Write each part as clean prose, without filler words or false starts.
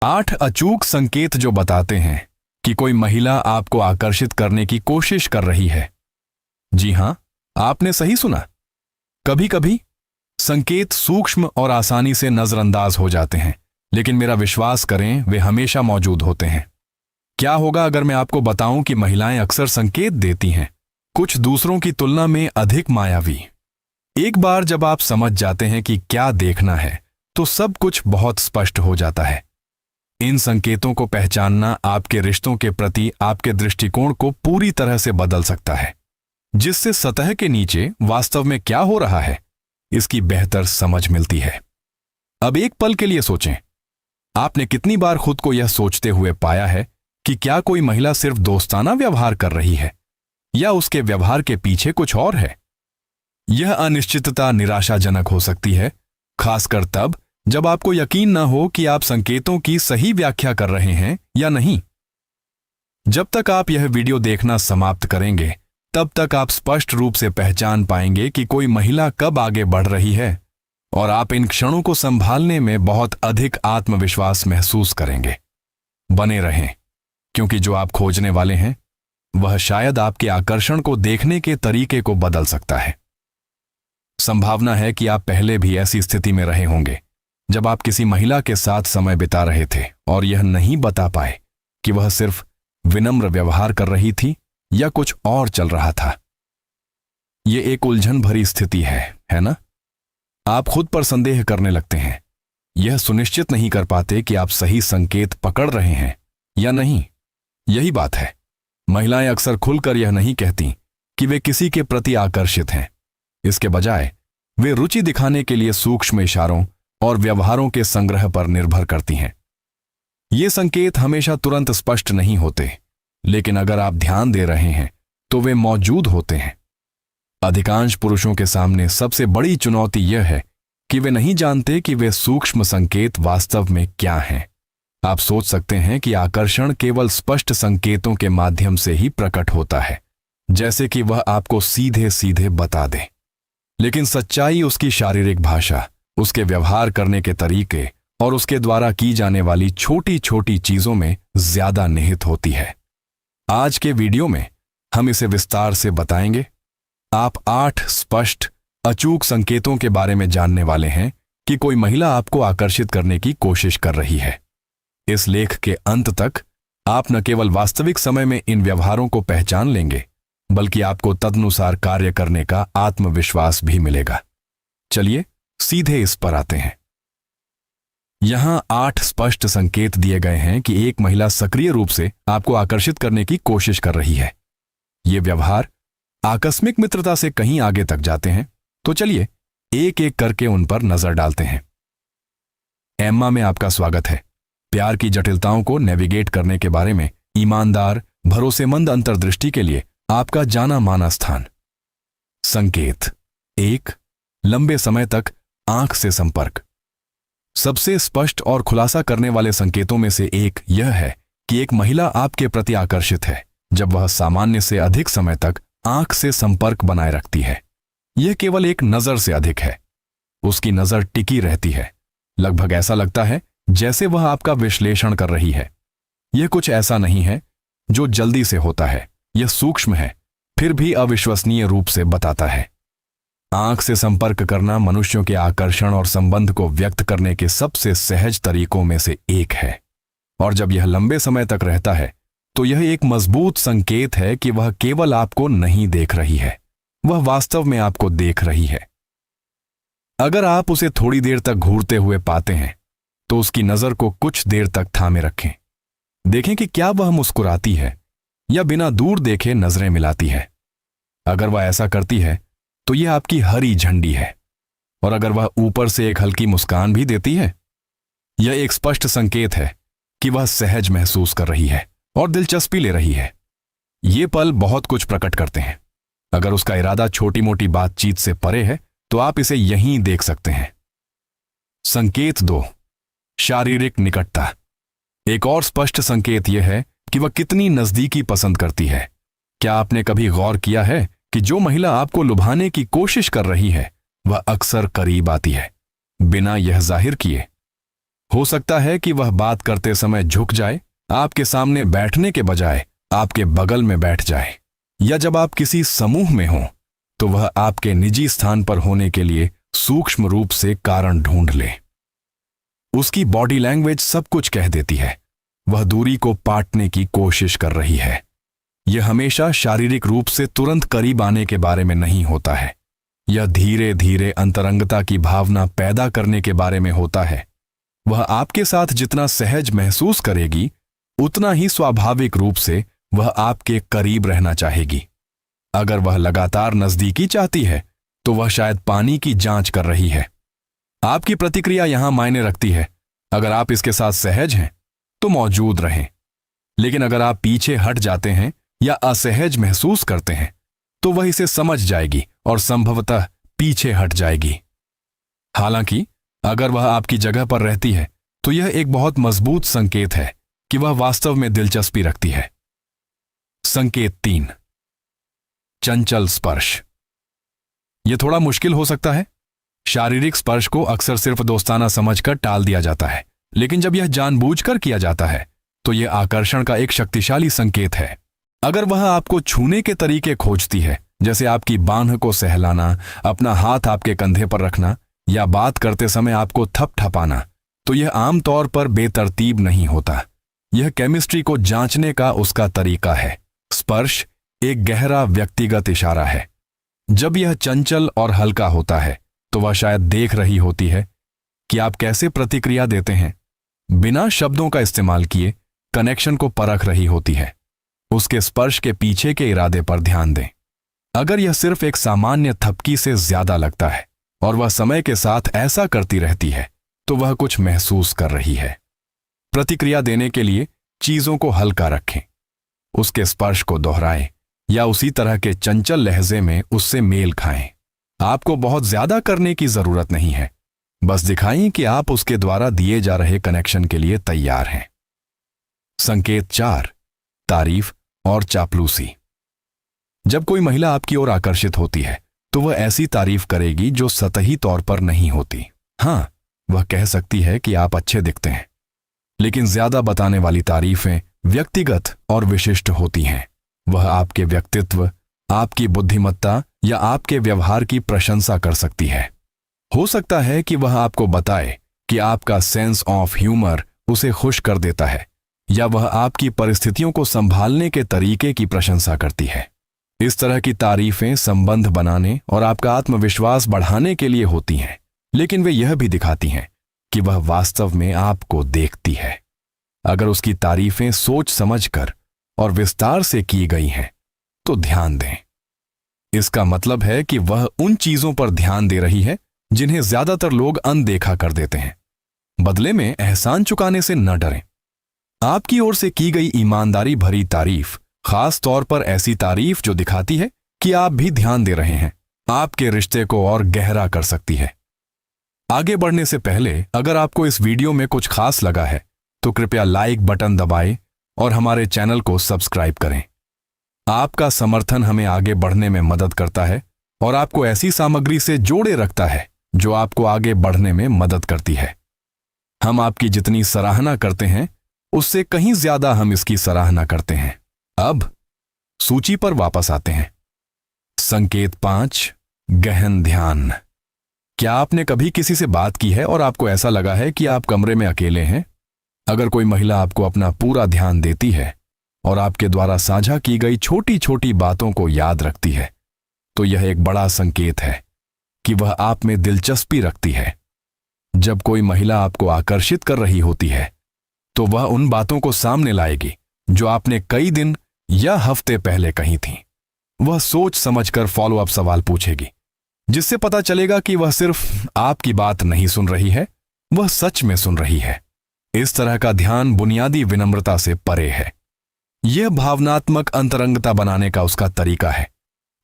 8 अचूक संकेत जो बताते हैं कि कोई महिला आपको आकर्षित करने की कोशिश कर रही है। जी हां, आपने सही सुना। कभी कभी संकेत सूक्ष्म और आसानी से नजरअंदाज हो जाते हैं, लेकिन मेरा विश्वास करें, वे हमेशा मौजूद होते हैं। क्या होगा अगर मैं आपको बताऊं कि महिलाएं अक्सर संकेत देती हैं, कुछ दूसरों की तुलना में अधिक मायावी। एक बार जब आप समझ जाते हैं कि क्या देखना है, तो सब कुछ बहुत स्पष्ट हो जाता है। इन संकेतों को पहचानना आपके रिश्तों के प्रति आपके दृष्टिकोण को पूरी तरह से बदल सकता है, जिससे सतह के नीचे वास्तव में क्या हो रहा है, इसकी बेहतर समझ मिलती है। अब एक पल के लिए सोचें, आपने कितनी बार खुद को यह सोचते हुए पाया है कि क्या कोई महिला सिर्फ दोस्ताना व्यवहार कर रही है या उसके व्यवहार के पीछे कुछ और है। यह अनिश्चितता निराशाजनक हो सकती है, खासकर तब जब आपको यकीन न हो कि आप संकेतों की सही व्याख्या कर रहे हैं या नहीं। जब तक आप यह वीडियो देखना समाप्त करेंगे, तब तक आप स्पष्ट रूप से पहचान पाएंगे कि कोई महिला कब आगे बढ़ रही है, और आप इन क्षणों को संभालने में बहुत अधिक आत्मविश्वास महसूस करेंगे। बने रहें, क्योंकि जो आप खोजने वाले हैं वह शायद आपके आकर्षण को देखने के तरीके को बदल सकता है। संभावना है कि आप पहले भी ऐसी स्थिति में रहे होंगे जब आप किसी महिला के साथ समय बिता रहे थे और यह नहीं बता पाए कि वह सिर्फ विनम्र व्यवहार कर रही थी या कुछ और चल रहा था। यह एक उलझन भरी स्थिति है ना? आप खुद पर संदेह करने लगते हैं, यह सुनिश्चित नहीं कर पाते कि आप सही संकेत पकड़ रहे हैं या नहीं। यही बात है, महिलाएं अक्सर खुलकर यह नहीं कहती कि वे किसी के प्रति आकर्षित हैं। इसके बजाय वे रुचि दिखाने के लिए सूक्ष्म इशारों और व्यवहारों के संग्रह पर निर्भर करती हैं। ये संकेत हमेशा तुरंत स्पष्ट नहीं होते, लेकिन अगर आप ध्यान दे रहे हैं तो वे मौजूद होते हैं। अधिकांश पुरुषों के सामने सबसे बड़ी चुनौती यह है कि वे नहीं जानते कि वे सूक्ष्म संकेत वास्तव में क्या हैं। आप सोच सकते हैं कि आकर्षण केवल स्पष्ट संकेतों के माध्यम से ही प्रकट होता है, जैसे कि वह आपको सीधे सीधे बता दे। लेकिन सच्चाई उसकी शारीरिक भाषा, उसके व्यवहार करने के तरीके और उसके द्वारा की जाने वाली छोटी छोटी चीजों में ज्यादा निहित होती है। आज के वीडियो में हम इसे विस्तार से बताएंगे। आप 8 स्पष्ट अचूक संकेतों के बारे में जानने वाले हैं कि कोई महिला आपको आकर्षित करने की कोशिश कर रही है। इस लेख के अंत तक आप न केवल वास्तविक समय में इन व्यवहारों को पहचान लेंगे, बल्कि आपको तदनुसार कार्य करने का आत्मविश्वास भी मिलेगा। चलिए सीधे इस पर आते हैं। यहां 8 स्पष्ट संकेत दिए गए हैं कि एक महिला सक्रिय रूप से आपको आकर्षित करने की कोशिश कर रही है। ये व्यवहार आकस्मिक मित्रता से कहीं आगे तक जाते हैं, तो चलिए एक एक करके उन पर नजर डालते हैं। एम्मा में आपका स्वागत है। प्यार की जटिलताओं को नेविगेट करने के बारे में ईमानदार, भरोसेमंद अंतर्दृष्टि के लिए आपका जाना माना स्थान। संकेत 1, लंबे समय तक आंख से संपर्क। सबसे स्पष्ट और खुलासा करने वाले संकेतों में से एक यह है कि एक महिला आपके प्रति आकर्षित है जब वह सामान्य से अधिक समय तक आंख से संपर्क बनाए रखती है। यह केवल एक नजर से अधिक है। उसकी नजर टिकी रहती है, लगभग ऐसा लगता है जैसे वह आपका विश्लेषण कर रही है। यह कुछ ऐसा नहीं है जो जल्दी से होता है, यह सूक्ष्म है, फिर भी अविश्वसनीय रूप से बताता है। आंख से संपर्क करना मनुष्यों के आकर्षण और संबंध को व्यक्त करने के सबसे सहज तरीकों में से एक है, और जब यह लंबे समय तक रहता है तो यह एक मजबूत संकेत है कि वह केवल आपको नहीं देख रही है, वह वास्तव में आपको देख रही है। अगर आप उसे थोड़ी देर तक घूरते हुए पाते हैं तो उसकी नजर को कुछ देर तक थामे रखें। देखें कि क्या वह मुस्कुराती है या बिना दूर देखे नजरें मिलाती है। अगर वह ऐसा करती है तो यह आपकी हरी झंडी है, और अगर वह ऊपर से एक हल्की मुस्कान भी देती है, यह एक स्पष्ट संकेत है कि वह सहज महसूस कर रही है और दिलचस्पी ले रही है। ये पल बहुत कुछ प्रकट करते हैं। अगर उसका इरादा छोटी मोटी बातचीत से परे है तो आप इसे यहीं देख सकते हैं। संकेत 2, शारीरिक निकटता। एक और स्पष्ट संकेत यह है कि वह कितनी नजदीकी पसंद करती है। क्या आपने कभी गौर किया है कि जो महिला आपको लुभाने की कोशिश कर रही है वह अक्सर करीब आती है, बिना यह जाहिर किए। हो सकता है कि वह बात करते समय झुक जाए, आपके सामने बैठने के बजाय आपके बगल में बैठ जाए, या जब आप किसी समूह में हों तो वह आपके निजी स्थान पर होने के लिए सूक्ष्म रूप से कारण ढूंढ ले। उसकी बॉडी लैंग्वेज सब कुछ कह देती है। वह दूरी को पाटने की कोशिश कर रही है। यह हमेशा शारीरिक रूप से तुरंत करीब आने के बारे में नहीं होता है। यह धीरे धीरे अंतरंगता की भावना पैदा करने के बारे में होता है। वह आपके साथ जितना सहज महसूस करेगी, उतना ही स्वाभाविक रूप से वह आपके करीब रहना चाहेगी। अगर वह लगातार नजदीकी चाहती है तो वह शायद पानी की जांच कर रही है। आपकी प्रतिक्रिया यहां मायने रखती है। अगर आप इसके साथ सहज हैं तो मौजूद रहें, लेकिन अगर आप पीछे हट जाते हैं या असहज महसूस करते हैं तो वह इसे समझ जाएगी और संभवतः पीछे हट जाएगी। हालांकि अगर वह आपकी जगह पर रहती है तो यह एक बहुत मजबूत संकेत है कि वह वास्तव में दिलचस्पी रखती है। संकेत 3, चंचल स्पर्श। यह थोड़ा मुश्किल हो सकता है। शारीरिक स्पर्श को अक्सर सिर्फ दोस्ताना समझकर टाल दिया जाता है, लेकिन जब यह जानबूझकर किया जाता है तो यह आकर्षण का एक शक्तिशाली संकेत है। अगर वह आपको छूने के तरीके खोजती है, जैसे आपकी बांह को सहलाना, अपना हाथ आपके कंधे पर रखना या बात करते समय आपको थपथपाना, तो यह आमतौर पर बेतरतीब नहीं होता। यह केमिस्ट्री को जांचने का उसका तरीका है। स्पर्श एक गहरा व्यक्तिगत इशारा है। जब यह चंचल और हल्का होता है तो वह शायद देख रही होती है कि आप कैसे प्रतिक्रिया देते हैं। बिना शब्दों का इस्तेमाल किए कनेक्शन को परख रही होती है। उसके स्पर्श के पीछे के इरादे पर ध्यान दें। अगर यह सिर्फ एक सामान्य थपकी से ज्यादा लगता है और वह समय के साथ ऐसा करती रहती है तो वह कुछ महसूस कर रही है। प्रतिक्रिया देने के लिए चीजों को हल्का रखें, उसके स्पर्श को दोहराएं या उसी तरह के चंचल लहजे में उससे मेल खाएं। आपको बहुत ज्यादा करने की जरूरत नहीं है, बस दिखाएं कि आप उसके द्वारा दिए जा रहे कनेक्शन के लिए तैयार हैं। संकेत 4, तारीफ और चापलूसी। जब कोई महिला आपकी ओर आकर्षित होती है तो वह ऐसी तारीफ करेगी जो सतही तौर पर नहीं होती। हां, वह कह सकती है कि आप अच्छे दिखते हैं, लेकिन ज्यादा बताने वाली तारीफें व्यक्तिगत और विशिष्ट होती हैं। वह आपके व्यक्तित्व, आपकी बुद्धिमत्ता या आपके व्यवहार की प्रशंसा कर सकती है। हो सकता है कि वह आपको बताए कि आपका सेंस ऑफ ह्यूमर उसे खुश कर देता है, या वह आपकी परिस्थितियों को संभालने के तरीके की प्रशंसा करती है। इस तरह की तारीफें संबंध बनाने और आपका आत्मविश्वास बढ़ाने के लिए होती हैं, लेकिन वे यह भी दिखाती हैं कि वह वास्तव में आपको देखती है। अगर उसकी तारीफें सोच समझकर और विस्तार से की गई हैं तो ध्यान दें। इसका मतलब है कि वह उन चीजों पर ध्यान दे रही है जिन्हें ज्यादातर लोग अनदेखा कर देते हैं। बदले में एहसान चुकाने से न डरें। आपकी ओर से की गई ईमानदारी भरी तारीफ, खास तौर पर ऐसी तारीफ जो दिखाती है कि आप भी ध्यान दे रहे हैं, आपके रिश्ते को और गहरा कर सकती है। आगे बढ़ने से पहले अगर आपको इस वीडियो में कुछ खास लगा है तो कृपया लाइक बटन दबाएं और हमारे चैनल को सब्सक्राइब करें। आपका समर्थन हमें आगे बढ़ने में मदद करता है और आपको ऐसी सामग्री से जोड़े रखता है जो आपको आगे बढ़ने में मदद करती है। हम आपकी जितनी सराहना करते हैं उससे कहीं ज्यादा हम इसकी सराहना करते हैं। अब सूची पर वापस आते हैं। संकेत 5, गहन ध्यान। क्या आपने कभी किसी से बात की है और आपको ऐसा लगा है कि आप कमरे में अकेले हैं? अगर कोई महिला आपको अपना पूरा ध्यान देती है और आपके द्वारा साझा की गई छोटी छोटी बातों को याद रखती है तो यह एक बड़ा संकेत है कि वह आप में दिलचस्पी रखती है। जब कोई महिला आपको आकर्षित कर रही होती है तो वह उन बातों को सामने लाएगी जो आपने कई दिन या हफ्ते पहले कही थीं। वह सोच समझकर फॉलो अप सवाल पूछेगी, जिससे पता चलेगा कि वह सिर्फ आपकी बात नहीं सुन रही है, वह सच में सुन रही है। इस तरह का ध्यान बुनियादी विनम्रता से परे है। यह भावनात्मक अंतरंगता बनाने का उसका तरीका है,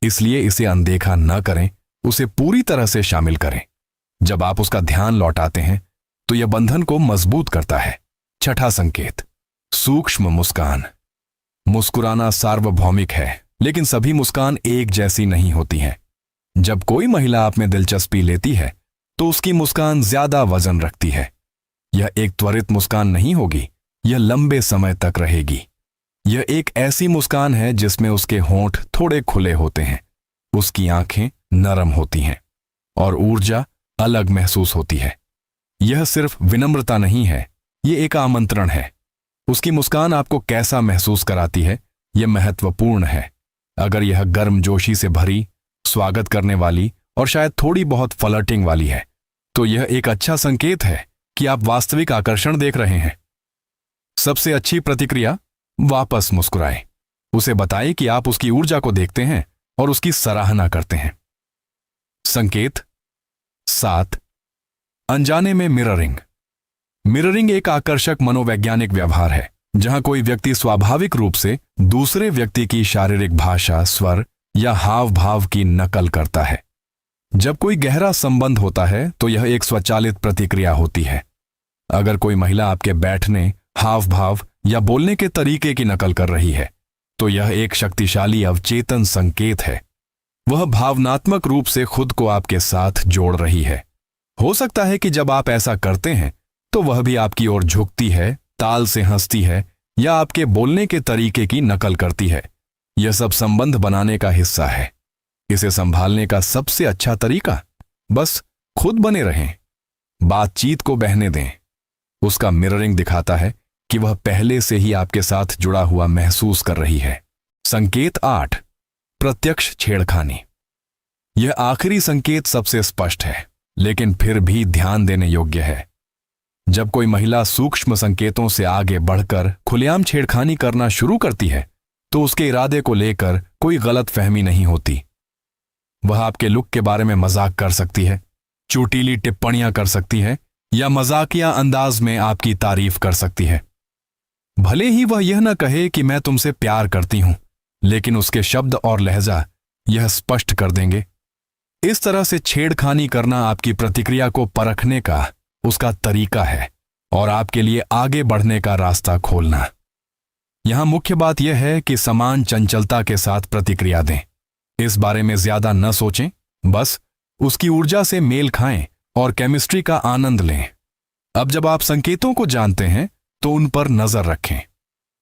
इसलिए इसे अनदेखा न करें, उसे पूरी तरह से शामिल करें। जब आप उसका ध्यान लौटाते हैं तो यह बंधन को मजबूत करता है। छठा संकेत, सूक्ष्म मुस्कान। मुस्कुराना सार्वभौमिक है, लेकिन सभी मुस्कान एक जैसी नहीं होती हैं। जब कोई महिला आप में दिलचस्पी लेती है तो उसकी मुस्कान ज्यादा वजन रखती है। यह एक त्वरित मुस्कान नहीं होगी, यह लंबे समय तक रहेगी। यह एक ऐसी मुस्कान है जिसमें उसके होंठ थोड़े खुले होते हैं, उसकी आंखें नरम होती हैं और ऊर्जा अलग महसूस होती है। यह सिर्फ विनम्रता नहीं है, यह एक आमंत्रण है। उसकी मुस्कान आपको कैसा महसूस कराती है, यह महत्वपूर्ण है। अगर यह गर्मजोशी से भरी, स्वागत करने वाली और शायद थोड़ी बहुत फ्लर्टिंग वाली है, तो यह एक अच्छा संकेत है कि आप वास्तविक आकर्षण देख रहे हैं। सबसे अच्छी प्रतिक्रिया, वापस मुस्कुराएं। उसे बताएं कि आप उसकी ऊर्जा को देखते हैं और उसकी सराहना करते हैं। संकेत 7, अनजाने में मिररिंग। मिररिंग एक आकर्षक मनोवैज्ञानिक व्यवहार है जहां कोई व्यक्ति स्वाभाविक रूप से दूसरे व्यक्ति की शारीरिक भाषा, स्वर या हाव भाव की नकल करता है। जब कोई गहरा संबंध होता है तो यह एक स्वचालित प्रतिक्रिया होती है। अगर कोई महिला आपके बैठने, हाव भाव या बोलने के तरीके की नकल कर रही है, तो यह एक शक्तिशाली अवचेतन संकेत है। वह भावनात्मक रूप से खुद को आपके साथ जोड़ रही है। हो सकता है कि जब आप ऐसा करते हैं तो वह भी आपकी ओर झुकती है, ताल से हंसती है या आपके बोलने के तरीके की नकल करती है। यह सब संबंध बनाने का हिस्सा है। इसे संभालने का सबसे अच्छा तरीका, बस खुद बने रहें, बातचीत को बहने दें। उसका मिररिंग दिखाता है कि वह पहले से ही आपके साथ जुड़ा हुआ महसूस कर रही है। संकेत 8, प्रत्यक्ष छेड़खानी। यह आखिरी संकेत सबसे स्पष्ट है, लेकिन फिर भी ध्यान देने योग्य है। जब कोई महिला सूक्ष्म संकेतों से आगे बढ़कर खुलेआम छेड़खानी करना शुरू करती है, तो उसके इरादे को लेकर कोई गलतफहमी नहीं होती। वह आपके लुक के बारे में मजाक कर सकती है, चोटीली टिप्पणियां कर सकती है या मजाकिया अंदाज में आपकी तारीफ कर सकती है। भले ही वह यह न कहे कि मैं तुमसे प्यार करती हूं, लेकिन उसके शब्द और लहजा यह स्पष्ट कर देंगे। इस तरह से छेड़खानी करना आपकी प्रतिक्रिया को परखने का उसका तरीका है और आपके लिए आगे बढ़ने का रास्ता खोलना। यहां मुख्य बात यह है कि समान चंचलता के साथ प्रतिक्रिया दें। इस बारे में ज्यादा न सोचें, बस उसकी ऊर्जा से मेल खाएं और केमिस्ट्री का आनंद लें। अब जब आप संकेतों को जानते हैं तो उन पर नजर रखें।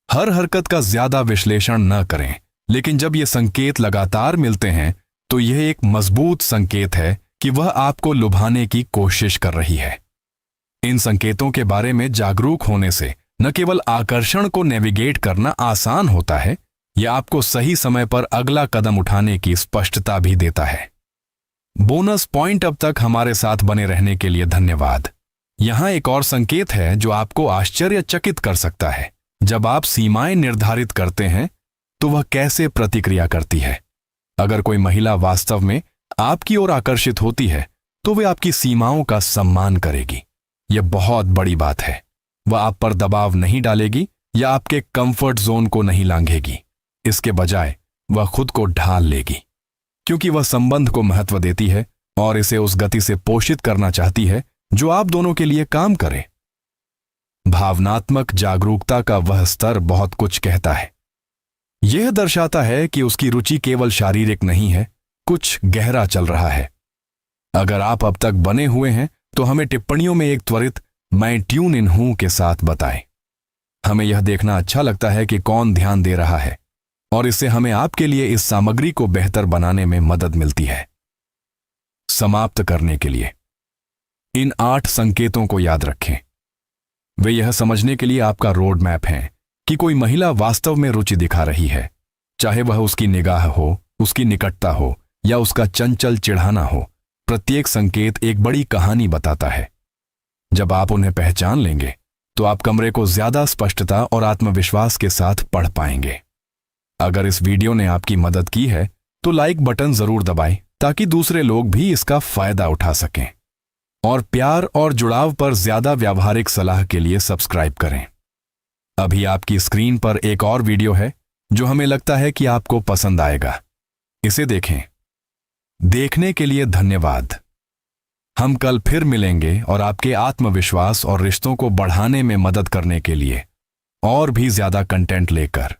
हर हरकत का ज्यादा विश्लेषण न करें, लेकिन जब ये संकेत लगातार मिलते हैं तो यह एक मजबूत संकेत है कि वह आपको लुभाने की कोशिश कर रही है। इन संकेतों के बारे में जागरूक होने से न केवल आकर्षण को नेविगेट करना आसान होता है, यह आपको सही समय पर अगला कदम उठाने की स्पष्टता भी देता है। Bonus point. अब तक हमारे साथ बने रहने के लिए धन्यवाद। यहां एक और संकेत है जो आपको आश्चर्यचकित कर सकता है। जब आप सीमाएं निर्धारित करते हैं तो वह कैसे प्रतिक्रिया करती है। अगर कोई महिला वास्तव में आपकी ओर आकर्षित होती है तो वे आपकी सीमाओं का सम्मान करेगी। यह बहुत बड़ी बात है। वह आप पर दबाव नहीं डालेगी या आपके कंफर्ट जोन को नहीं लांघेगी। इसके बजाय वह खुद को ढाल लेगी, क्योंकि वह संबंध को महत्व देती है और इसे उस गति से पोषित करना चाहती है जो आप दोनों के लिए काम करे। भावनात्मक जागरूकता का वह स्तर बहुत कुछ कहता है। यह दर्शाता है कि उसकी रुचि केवल शारीरिक नहीं है, कुछ गहरा चल रहा है। अगर आप अब तक बने हुए हैं तो हमें टिप्पणियों में एक त्वरित मैं ट्यून इन हूं के साथ बताएं। हमें यह देखना अच्छा लगता है कि कौन ध्यान दे रहा है और इससे हमें आपके लिए इस सामग्री को बेहतर बनाने में मदद मिलती है। समाप्त करने के लिए इन 8 संकेतों को याद रखें। वे यह समझने के लिए आपका रोड मैप हैं कि कोई महिला वास्तव में रुचि दिखा रही है, चाहे वह उसकी निगाह हो, उसकी निकटता हो या उसका चंचल चिढ़ाना हो। प्रत्येक संकेत एक बड़ी कहानी बताता है। जब आप उन्हें पहचान लेंगे तो आप कमरे को ज्यादा स्पष्टता और आत्मविश्वास के साथ पढ़ पाएंगे। अगर इस वीडियो ने आपकी मदद की है तो लाइक बटन जरूर दबाएं ताकि दूसरे लोग भी इसका फायदा उठा सकें। और प्यार और जुड़ाव पर ज्यादा व्यावहारिक सलाह के लिए सब्सक्राइब करें। अभी आपकी स्क्रीन पर एक और वीडियो है जो हमें लगता है कि आपको पसंद आएगा। इसे देखें। देखने के लिए धन्यवाद। हम कल फिर मिलेंगे और आपके आत्मविश्वास और रिश्तों को बढ़ाने में मदद करने के लिए और भी ज्यादा कंटेंट लेकर।